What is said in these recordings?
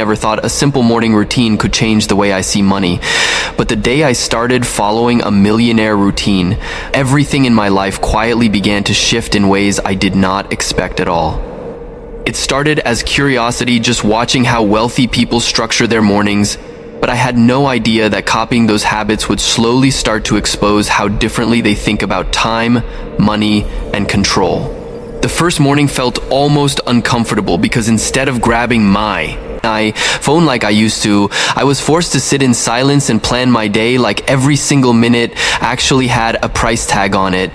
Never thought a simple morning routine could change the way I see money. But the day I started following a millionaire routine, everything in my life quietly began to shift in ways I did not expect at all. It started as curiosity, just watching how wealthy people structure their mornings, but I had no idea that copying those habits would slowly start to expose how differently they think about time, money, and control. The first morning felt almost uncomfortable because instead of grabbing my phone like I used to, I was forced to sit in silence and plan my day like every single minute actually had a price tag on it.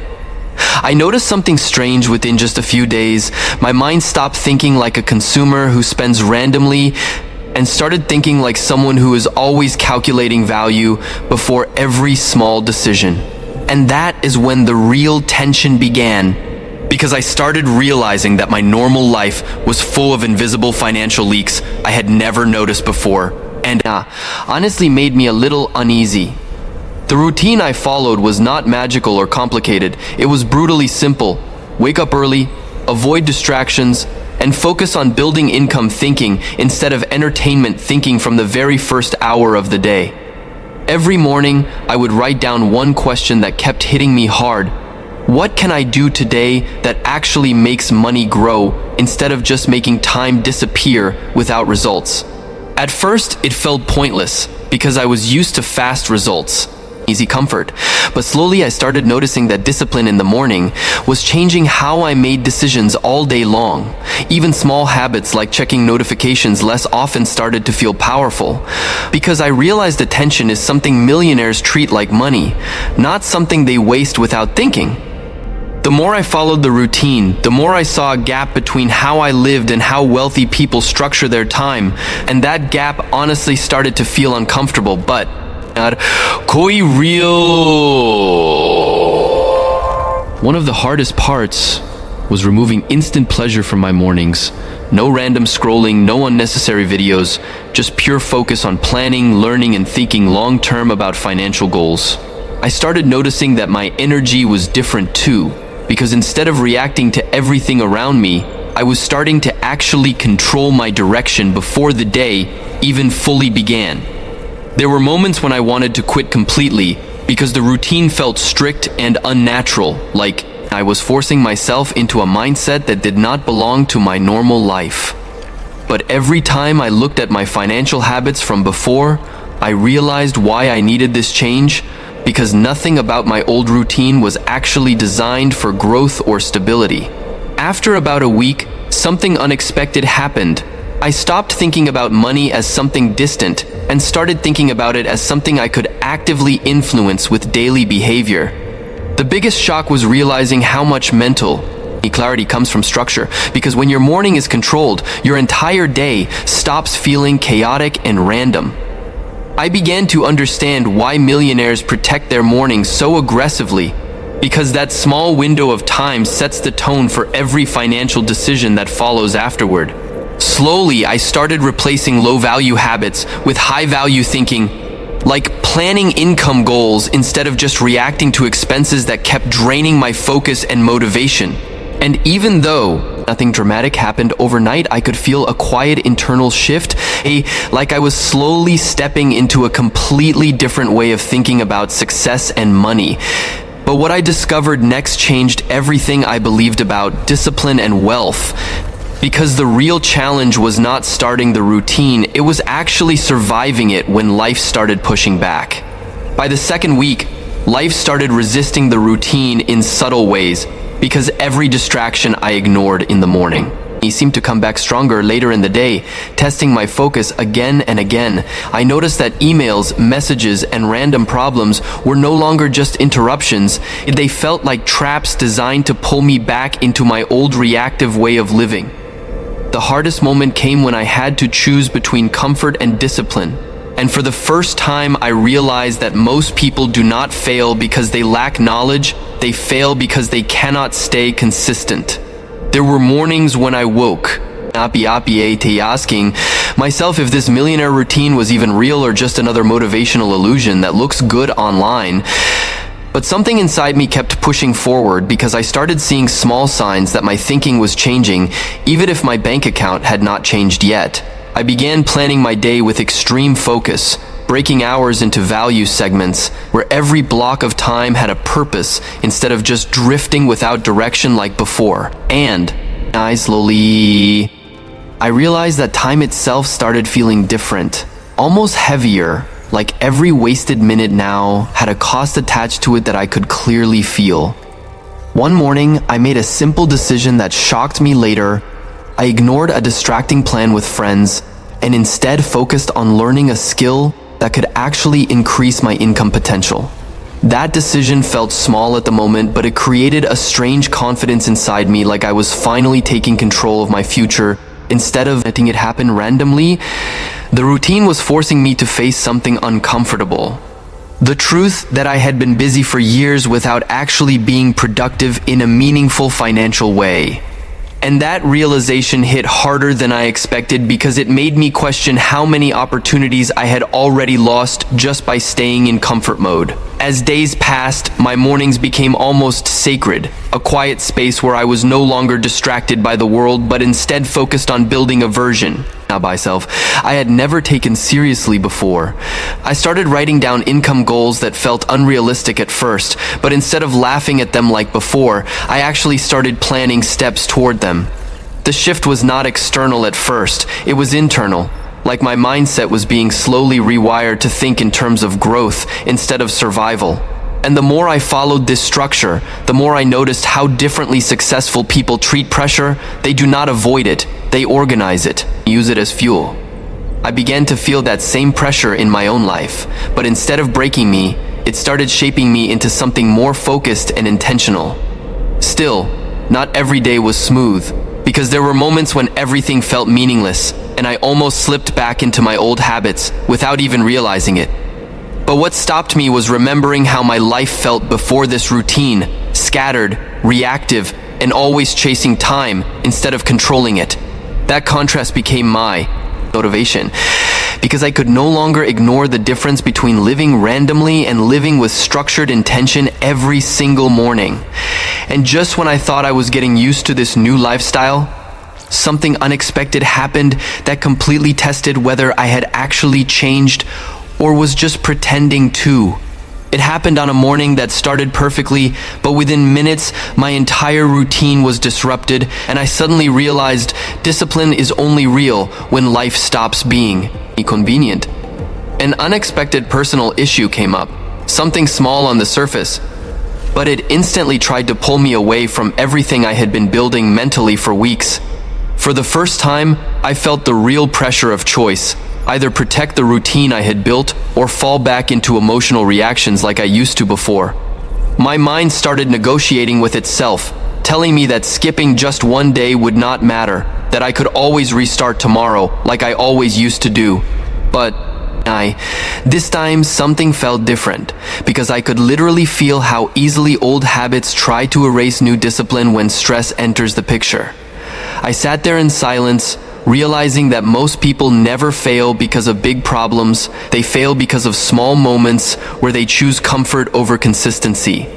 I noticed something strange within just a few days. My mind stopped thinking like a consumer who spends randomly and started thinking like someone who is always calculating value before every small decision. And that is when the real tension began. Because I started realizing that my normal life was full of invisible financial leaks I had never noticed before, and honestly made me a little uneasy. The routine I followed was not magical or complicated. It was brutally simple. Wake up early, avoid distractions, and focus on building income thinking instead of entertainment thinking from the very first hour of the day. Every morning, I would write down one question that kept hitting me hard. What can I do today that actually makes money grow instead of just making time disappear without results? At first, it felt pointless because I was used to fast results, easy comfort. But slowly I started noticing that discipline in the morning was changing how I made decisions all day long. Even small habits like checking notifications less often started to feel powerful because I realized attention is something millionaires treat like money, not something they waste without thinking. The more I followed the routine, the more I saw a gap between how I lived and how wealthy people structure their time, and that gap honestly started to feel uncomfortable, but koi real. One of the hardest parts was removing instant pleasure from my mornings. No random scrolling, no unnecessary videos, just pure focus on planning, learning, and thinking long-term about financial goals. I started noticing that my energy was different too. Because instead of reacting to everything around me, I was starting to actually control my direction before the day even fully began. There were moments when I wanted to quit completely because the routine felt strict and unnatural, like I was forcing myself into a mindset that did not belong to my normal life. But every time I looked at my financial habits from before, I realized why I needed this change. Because nothing about my old routine was actually designed for growth or stability. After about a week, something unexpected happened. I stopped thinking about money as something distant and started thinking about it as something I could actively influence with daily behavior. The biggest shock was realizing how much mental clarity comes from structure, because when your morning is controlled, your entire day stops feeling chaotic and random. I began to understand why millionaires protect their mornings so aggressively, because that small window of time sets the tone for every financial decision that follows afterward. Slowly, I started replacing low-value habits with high-value thinking, like planning income goals instead of just reacting to expenses that kept draining my focus and motivation. And even though nothing dramatic happened overnight, I could feel a quiet internal shift, like I was slowly stepping into a completely different way of thinking about success and money. But what I discovered next changed everything I believed about discipline and wealth. Because the real challenge was not starting the routine, it was actually surviving it when life started pushing back. By the second week, life started resisting the routine in subtle ways, because every distraction I ignored in the morning. He seemed to come back stronger later in the day, testing my focus again and again. I noticed that emails, messages, and random problems were no longer just interruptions. They felt like traps designed to pull me back into my old reactive way of living. The hardest moment came when I had to choose between comfort and discipline. And for the first time, I realized that most people do not fail because they lack knowledge. They fail because they cannot stay consistent. There were mornings when I woke, asking myself if this millionaire routine was even real or just another motivational illusion that looks good online. But something inside me kept pushing forward because I started seeing small signs that my thinking was changing, even if my bank account had not changed yet. I began planning my day with extreme focus, breaking hours into value segments, where every block of time had a purpose instead of just drifting without direction like before. And I realized that time itself started feeling different, almost heavier, like every wasted minute now had a cost attached to it that I could clearly feel. One morning, I made a simple decision that shocked me later. I ignored a distracting plan with friends and instead focused on learning a skill that could actually increase my income potential. That decision felt small at the moment, but it created a strange confidence inside me, like I was finally taking control of my future instead of letting it happen randomly. The routine was forcing me to face something uncomfortable. The truth that I had been busy for years without actually being productive in a meaningful financial way. And that realization hit harder than I expected because it made me question how many opportunities I had already lost just by staying in comfort mode. As days passed, my mornings became almost sacred, a quiet space where I was no longer distracted by the world but instead focused on building a version of myself I had never taken seriously before. I started writing down income goals that felt unrealistic at first, but instead of laughing at them like before, I actually started planning steps toward them. The shift was not external at first, it was internal. Like my mindset was being slowly rewired to think in terms of growth instead of survival. And the more I followed this structure, the more I noticed how differently successful people treat pressure. They do not avoid it, they organize it, use it as fuel. I began to feel that same pressure in my own life, but instead of breaking me, it started shaping me into something more focused and intentional. Still, not every day was smooth, because there were moments when everything felt meaningless, and I almost slipped back into my old habits without even realizing it. But what stopped me was remembering how my life felt before this routine, scattered, reactive, and always chasing time instead of controlling it. That contrast became my motivation, because I could no longer ignore the difference between living randomly and living with structured intention every single morning. And just when I thought I was getting used to this new lifestyle, something unexpected happened that completely tested whether I had actually changed or was just pretending to. It happened on a morning that started perfectly, but within minutes, my entire routine was disrupted, and I suddenly realized discipline is only real when life stops being inconvenient. An unexpected personal issue came up, something small on the surface, but it instantly tried to pull me away from everything I had been building mentally for weeks. For the first time, I felt the real pressure of choice. Either protect the routine I had built or fall back into emotional reactions like I used to before. My mind started negotiating with itself, telling me that skipping just one day would not matter, that I could always restart tomorrow like I always used to do. But this time something felt different, because I could literally feel how easily old habits try to erase new discipline when stress enters the picture. I sat there in silence, realizing that most people never fail because of big problems. They fail because of small moments where they choose comfort over consistency.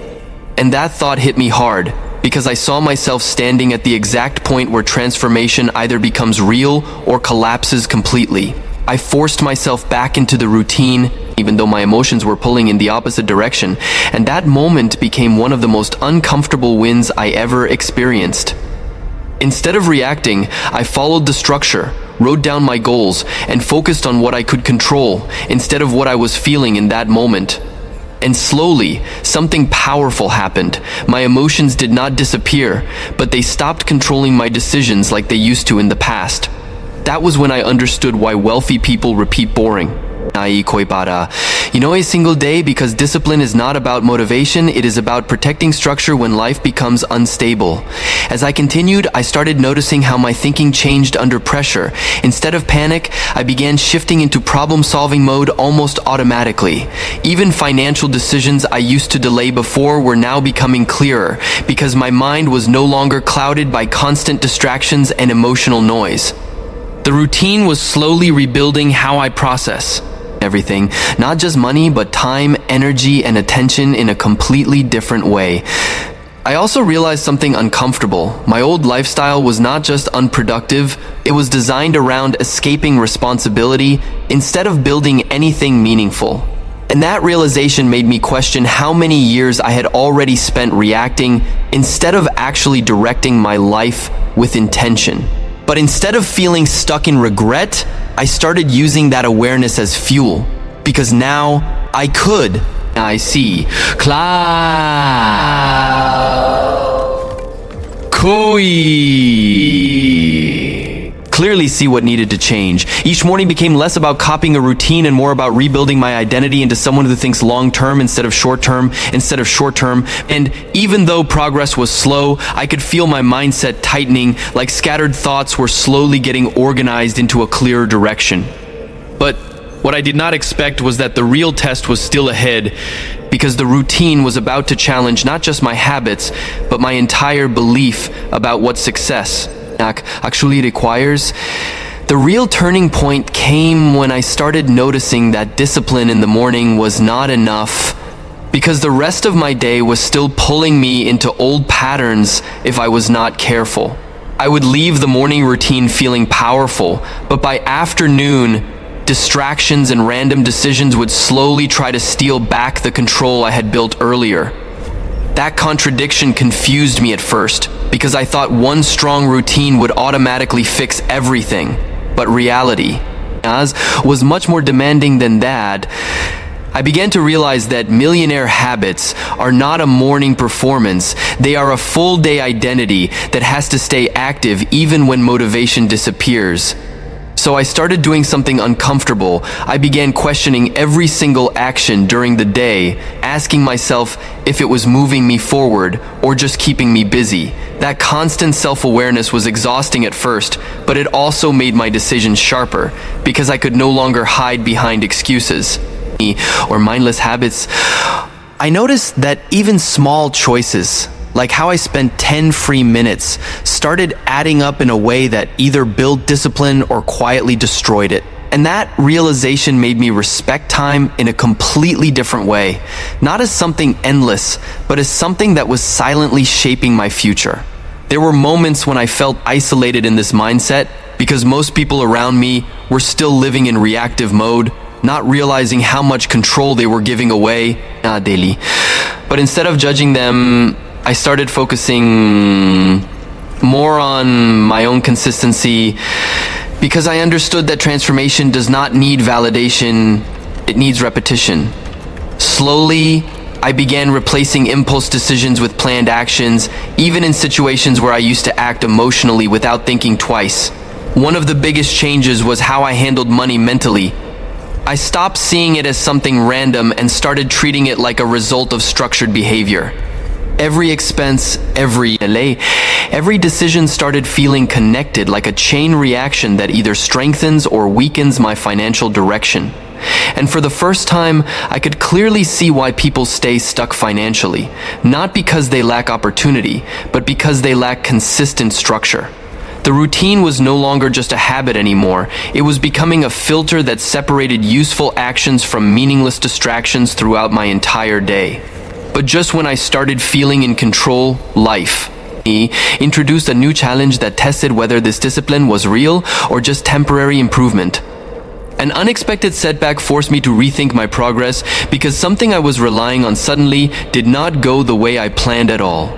And that thought hit me hard, because I saw myself standing at the exact point where transformation either becomes real or collapses completely. I forced myself back into the routine, even though my emotions were pulling in the opposite direction, and that moment became one of the most uncomfortable wins I ever experienced. Instead of reacting, I followed the structure, wrote down my goals, and focused on what I could control instead of what I was feeling in that moment. And slowly, something powerful happened. My emotions did not disappear, but they stopped controlling my decisions like they used to in the past. That was when I understood why wealthy people repeat boring. A single day, because discipline is not about motivation, it is about protecting structure when life becomes unstable. As I continued, I started noticing how my thinking changed under pressure. Instead of panic, I began shifting into problem-solving mode almost automatically. Even financial decisions I used to delay before were now becoming clearer, because my mind was no longer clouded by constant distractions and emotional noise. The routine was slowly rebuilding how I process everything, not just money, but time, energy, and attention in a completely different way. I also realized something uncomfortable. My old lifestyle was not just unproductive, it was designed around escaping responsibility instead of building anything meaningful. And that realization made me question how many years I had already spent reacting instead of actually directing my life with intention. But instead of feeling stuck in regret, I started using that awareness as fuel. Because now I could. I see. Clearly see what needed to change. Each morning became less about copying a routine and more about rebuilding my identity into someone who thinks long-term instead of short-term. And even though progress was slow, I could feel my mindset tightening, like scattered thoughts were slowly getting organized into a clearer direction. But what I did not expect was that the real test was still ahead, because the routine was about to challenge not just my habits, but my entire belief about what success actually requires. The real turning point came when I started noticing that discipline in the morning was not enough, because the rest of my day was still pulling me into old patterns if I was not careful. I would leave the morning routine feeling powerful, but by afternoon, distractions and random decisions would slowly try to steal back the control I had built earlier. That contradiction confused me at first, because I thought one strong routine would automatically fix everything. But reality was much more demanding than that. I began to realize that millionaire habits are not a morning performance. They are a full-day identity that has to stay active even when motivation disappears. So I started doing something uncomfortable. I began questioning every single action during the day, asking myself if it was moving me forward or just keeping me busy. That constant self-awareness was exhausting at first, but it also made my decisions sharper, because I could no longer hide behind excuses or mindless habits. I noticed that even small choices, like how I spent 10 free minutes, started adding up in a way that either built discipline or quietly destroyed it. And that realization made me respect time in a completely different way, not as something endless, but as something that was silently shaping my future. There were moments when I felt isolated in this mindset, because most people around me were still living in reactive mode, not realizing how much control they were giving away daily. But instead of judging them, I started focusing more on my own consistency, because I understood that transformation does not need validation, it needs repetition. Slowly, I began replacing impulse decisions with planned actions, even in situations where I used to act emotionally without thinking twice. One of the biggest changes was how I handled money mentally. I stopped seeing it as something random and started treating it like a result of structured behavior. Every expense, every decision started feeling connected, like a chain reaction that either strengthens or weakens my financial direction. And for the first time, I could clearly see why people stay stuck financially, not because they lack opportunity, but because they lack consistent structure. The routine was no longer just a habit anymore. It was becoming a filter that separated useful actions from meaningless distractions throughout my entire day. But just when I started feeling in control, life introduced a new challenge that tested whether this discipline was real or just temporary improvement. An unexpected setback forced me to rethink my progress, because something I was relying on suddenly did not go the way I planned at all.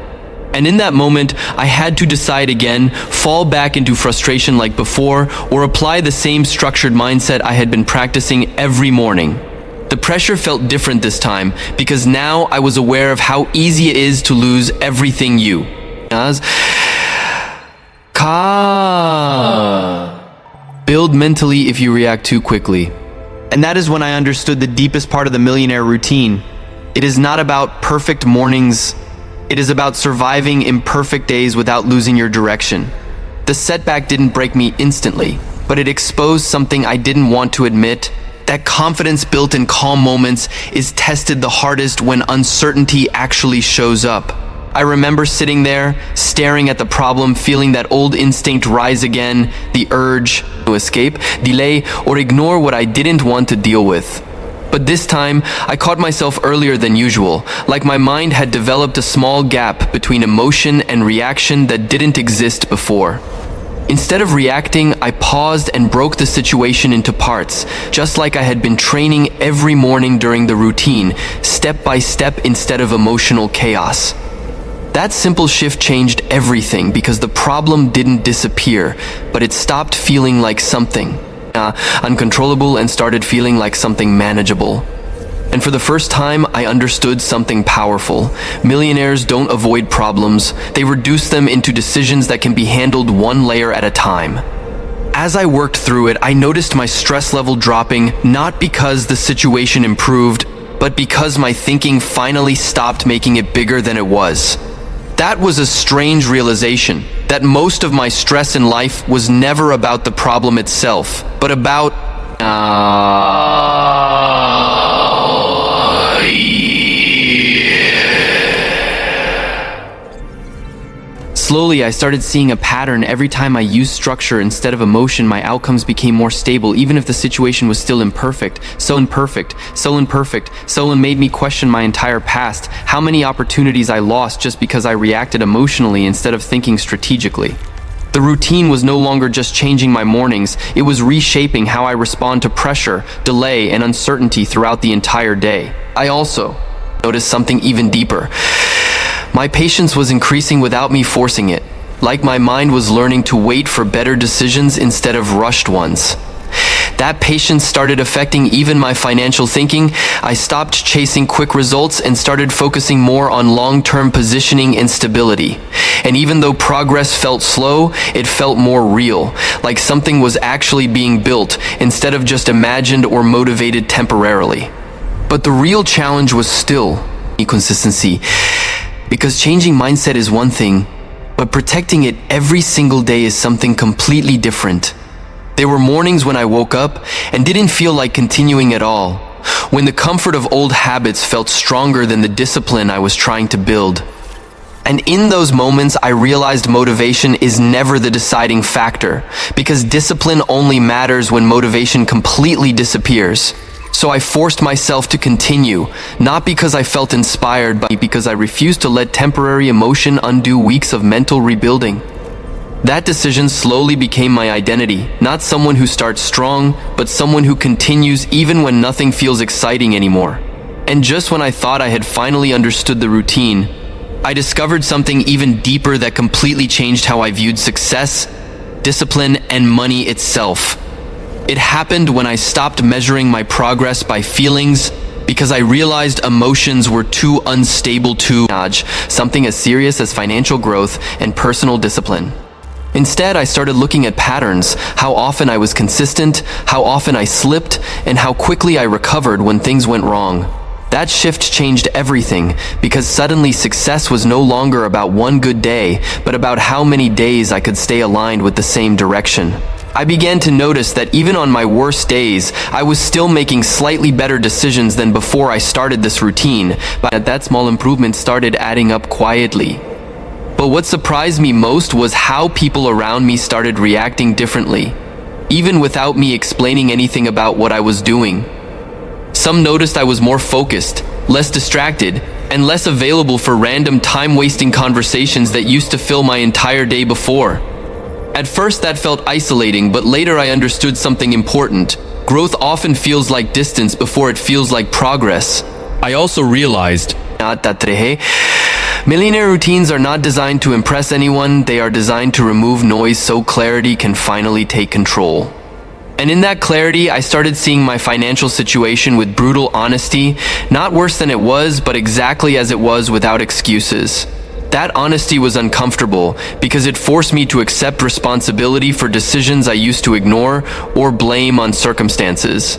And in that moment, I had to decide again, fall back into frustration like before, or apply the same structured mindset I had been practicing every morning. The pressure felt different this time, because now I was aware of how easy it is to lose everything you build mentally if you react too quickly. And that is when I understood the deepest part of the millionaire routine. It is not about perfect mornings. It is about surviving imperfect days without losing your direction. The setback didn't break me instantly, but it exposed something I didn't want to admit. That confidence built in calm moments is tested the hardest when uncertainty actually shows up. I remember sitting there, staring at the problem, feeling that old instinct rise again, the urge to escape, delay, or ignore what I didn't want to deal with. But this time, I caught myself earlier than usual, like my mind had developed a small gap between emotion and reaction that didn't exist before. Instead of reacting, I paused and broke the situation into parts, just like I had been training every morning during the routine, step by step instead of emotional chaos. That simple shift changed everything because the problem didn't disappear, but it stopped feeling like something uncontrollable and started feeling like something manageable. And for the first time, I understood something powerful. Millionaires don't avoid problems, they reduce them into decisions that can be handled one layer at a time. As I worked through it, I noticed my stress level dropping, not because the situation improved, but because my thinking finally stopped making it bigger than it was. That was a strange realization, that most of my stress in life was never about the problem itself, but about Slowly, I started seeing a pattern. Every time I used structure instead of emotion, my outcomes became more stable, even if the situation was still imperfect. So imperfect, so imperfect, so it made me question my entire past, how many opportunities I lost just because I reacted emotionally instead of thinking strategically. The routine was no longer just changing my mornings, it was reshaping how I respond to pressure, delay, and uncertainty throughout the entire day. I also noticed something even deeper. My patience was increasing without me forcing it, like my mind was learning to wait for better decisions instead of rushed ones. That patience started affecting even my financial thinking. I stopped chasing quick results and started focusing more on long-term positioning and stability. And even though progress felt slow, it felt more real, like something was actually being built instead of just imagined or motivated temporarily. But the real challenge was still consistency. Because changing mindset is one thing, but protecting it every single day is something completely different. There were mornings when I woke up and didn't feel like continuing at all, when the comfort of old habits felt stronger than the discipline I was trying to build. And in those moments, I realized motivation is never the deciding factor, because discipline only matters when motivation completely disappears. So I forced myself to continue, not because I felt inspired, but because I refused to let temporary emotion undo weeks of mental rebuilding. That decision slowly became my identity, not someone who starts strong, but someone who continues even when nothing feels exciting anymore. And just when I thought I had finally understood the routine, I discovered something even deeper that completely changed how I viewed success, discipline, and money itself. It happened when I stopped measuring my progress by feelings because I realized emotions were too unstable to dodge something as serious as financial growth and personal discipline. Instead, I started looking at patterns, how often I was consistent, how often I slipped, and how quickly I recovered when things went wrong. That shift changed everything because suddenly success was no longer about one good day, but about how many days I could stay aligned with the same direction. I began to notice that even on my worst days, I was still making slightly better decisions than before I started this routine, but that small improvement started adding up quietly. But what surprised me most was how people around me started reacting differently, even without me explaining anything about what I was doing. Some noticed I was more focused, less distracted, and less available for random time-wasting conversations that used to fill my entire day before. At first that felt isolating, but later I understood something important. Growth often feels like distance before it feels like progress. I also realized millionaire routines are not designed to impress anyone, they are designed to remove noise so clarity can finally take control. And in that clarity, I started seeing my financial situation with brutal honesty, not worse than it was, but exactly as it was without excuses. That honesty was uncomfortable because it forced me to accept responsibility for decisions I used to ignore or blame on circumstances.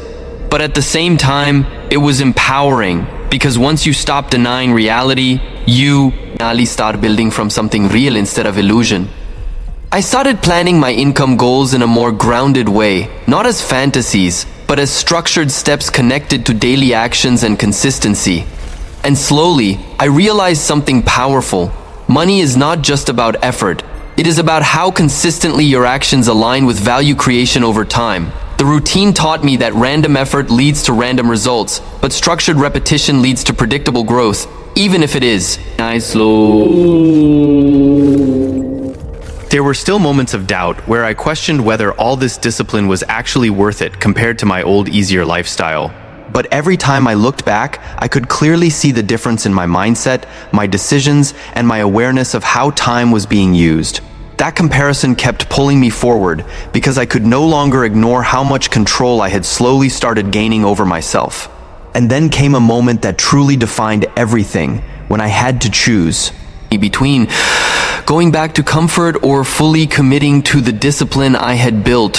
But at the same time, it was empowering because once you stop denying reality, you start building from something real instead of illusion. I started planning my income goals in a more grounded way, not as fantasies, but as structured steps connected to daily actions and consistency. And slowly, I realized something powerful. Money is not just about effort. It is about how consistently your actions align with value creation over time. The routine taught me that random effort leads to random results, but structured repetition leads to predictable growth, even if it is slow. There were still moments of doubt where I questioned whether all this discipline was actually worth it compared to my old, easier lifestyle. But every time I looked back, I could clearly see the difference in my mindset, my decisions, and my awareness of how time was being used. That comparison kept pulling me forward because I could no longer ignore how much control I had slowly started gaining over myself. And then came a moment that truly defined everything, when I had to choose between going back to comfort or fully committing to the discipline I had built.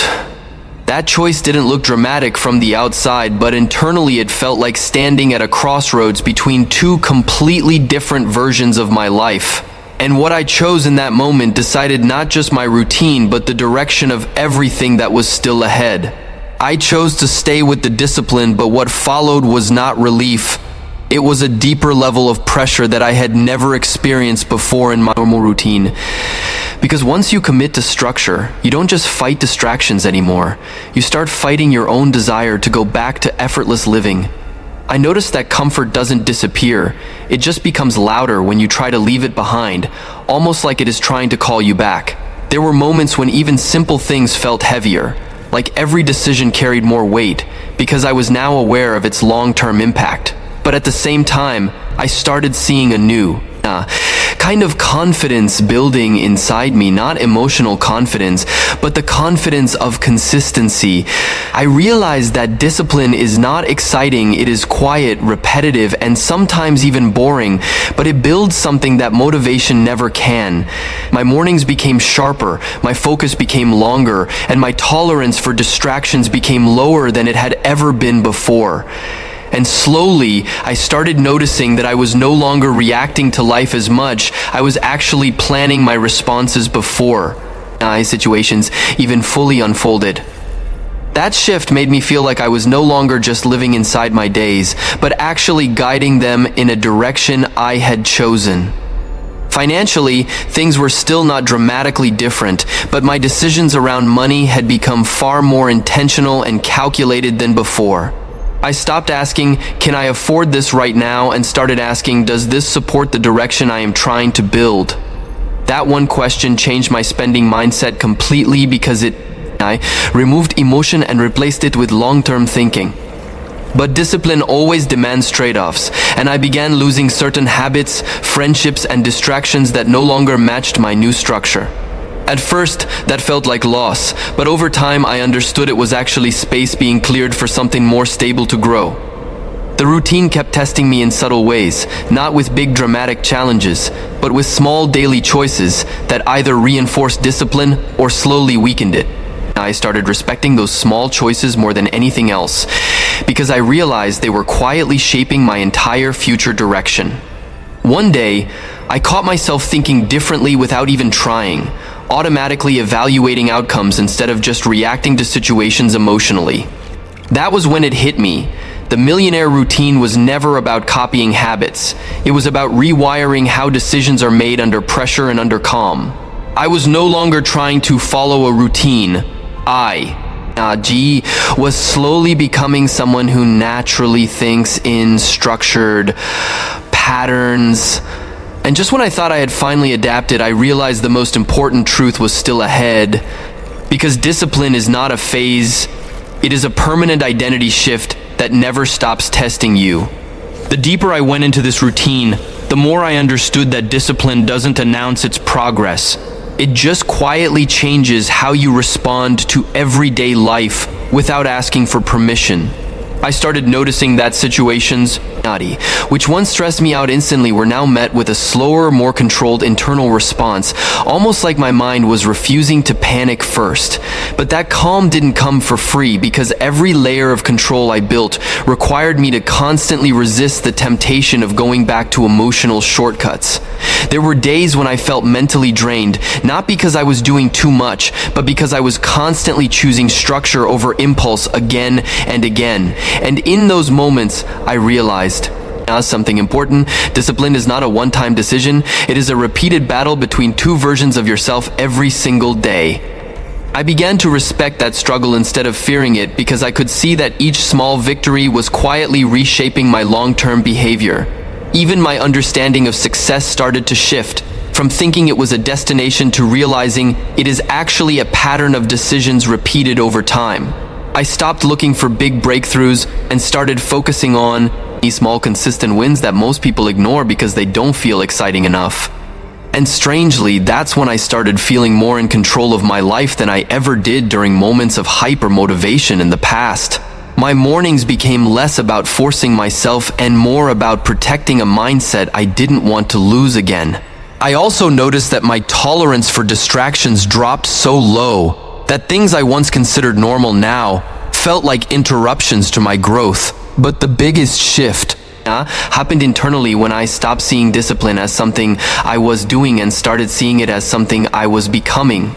That choice didn't look dramatic from the outside, but internally it felt like standing at a crossroads between two completely different versions of my life. And what I chose in that moment decided not just my routine, but the direction of everything that was still ahead. I chose to stay with the discipline, but what followed was not relief. It was a deeper level of pressure that I had never experienced before in my normal routine. Because once you commit to structure, you don't just fight distractions anymore. You start fighting your own desire to go back to effortless living. I noticed that comfort doesn't disappear. It just becomes louder when you try to leave it behind, almost like it is trying to call you back. There were moments when even simple things felt heavier, like every decision carried more weight, because I was now aware of its long-term impact. But at the same time, I started seeing a new, kind of confidence building inside me, not emotional confidence, but the confidence of consistency. I realized that discipline is not exciting, it is quiet, repetitive, and sometimes even boring, but it builds something that motivation never can. My mornings became sharper, my focus became longer, and my tolerance for distractions became lower than it had ever been before. And slowly, I started noticing that I was no longer reacting to life as much. I was actually planning my responses before situations even fully unfolded. That shift made me feel like I was no longer just living inside my days, but actually guiding them in a direction I had chosen. Financially, things were still not dramatically different, but my decisions around money had become far more intentional and calculated than before. I stopped asking, can I afford this right now, and started asking, does this support the direction I am trying to build? That one question changed my spending mindset completely because I removed emotion and replaced it with long-term thinking. But discipline always demands trade-offs, and I began losing certain habits, friendships, and distractions that no longer matched my new structure. At first, that felt like loss, but over time I understood it was actually space being cleared for something more stable to grow. The routine kept testing me in subtle ways, not with big dramatic challenges, but with small daily choices that either reinforced discipline or slowly weakened it. I started respecting those small choices more than anything else, because I realized they were quietly shaping my entire future direction. One day, I caught myself thinking differently without even trying, automatically evaluating outcomes instead of just reacting to situations emotionally. That was when it hit me. The millionaire routine was never about copying habits. It was about rewiring how decisions are made under pressure and under calm. I was no longer trying to follow a routine. I was slowly becoming someone who naturally thinks in structured patterns. And just when I thought I had finally adapted, I realized the most important truth was still ahead. Because discipline is not a phase, it is a permanent identity shift that never stops testing you. The deeper I went into this routine, the more I understood that discipline doesn't announce its progress. It just quietly changes how you respond to everyday life without asking for permission. I started noticing that situations, which once stressed me out instantly, were now met with a slower, more controlled internal response, almost like my mind was refusing to panic first. But that calm didn't come for free, because every layer of control I built required me to constantly resist the temptation of going back to emotional shortcuts. There were days when I felt mentally drained, not because I was doing too much, but because I was constantly choosing structure over impulse again and again. And in those moments, I realized something important. Discipline is not a one-time decision. It is a repeated battle between two versions of yourself every single day. I began to respect that struggle instead of fearing it because I could see that each small victory was quietly reshaping my long-term behavior. Even my understanding of success started to shift, from thinking it was a destination to realizing it is actually a pattern of decisions repeated over time. I stopped looking for big breakthroughs and started focusing on these small consistent wins that most people ignore because they don't feel exciting enough. And strangely, that's when I started feeling more in control of my life than I ever did during moments of hyper motivation in the past. My mornings became less about forcing myself and more about protecting a mindset I didn't want to lose again. I also noticed that my tolerance for distractions dropped so low that things I once considered normal now felt like interruptions to my growth. But the biggest shift happened internally when I stopped seeing discipline as something I was doing and started seeing it as something I was becoming.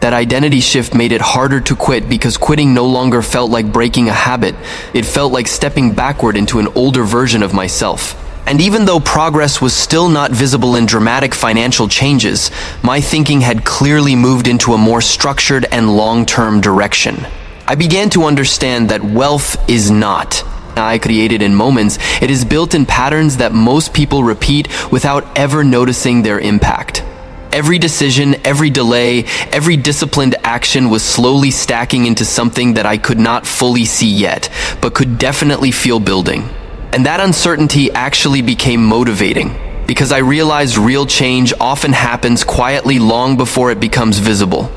That identity shift made it harder to quit because quitting no longer felt like breaking a habit. It felt like stepping backward into an older version of myself. And even though progress was still not visible in dramatic financial changes, my thinking had clearly moved into a more structured and long-term direction. I began to understand that wealth is not I created in moments. It is built in patterns that most people repeat without ever noticing their impact. Every decision, every delay, every disciplined action was slowly stacking into something that I could not fully see yet, but could definitely feel building. And that uncertainty actually became motivating, because I realized real change often happens quietly long before it becomes visible.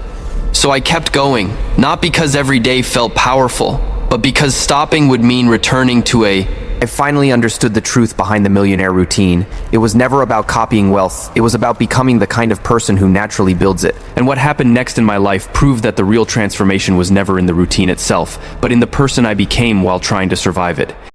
So I kept going, not because every day felt powerful, but because stopping would mean returning to I finally understood the truth behind the millionaire routine. It was never about copying wealth. It was about becoming the kind of person who naturally builds it. And what happened next in my life proved that the real transformation was never in the routine itself, but in the person I became while trying to survive it.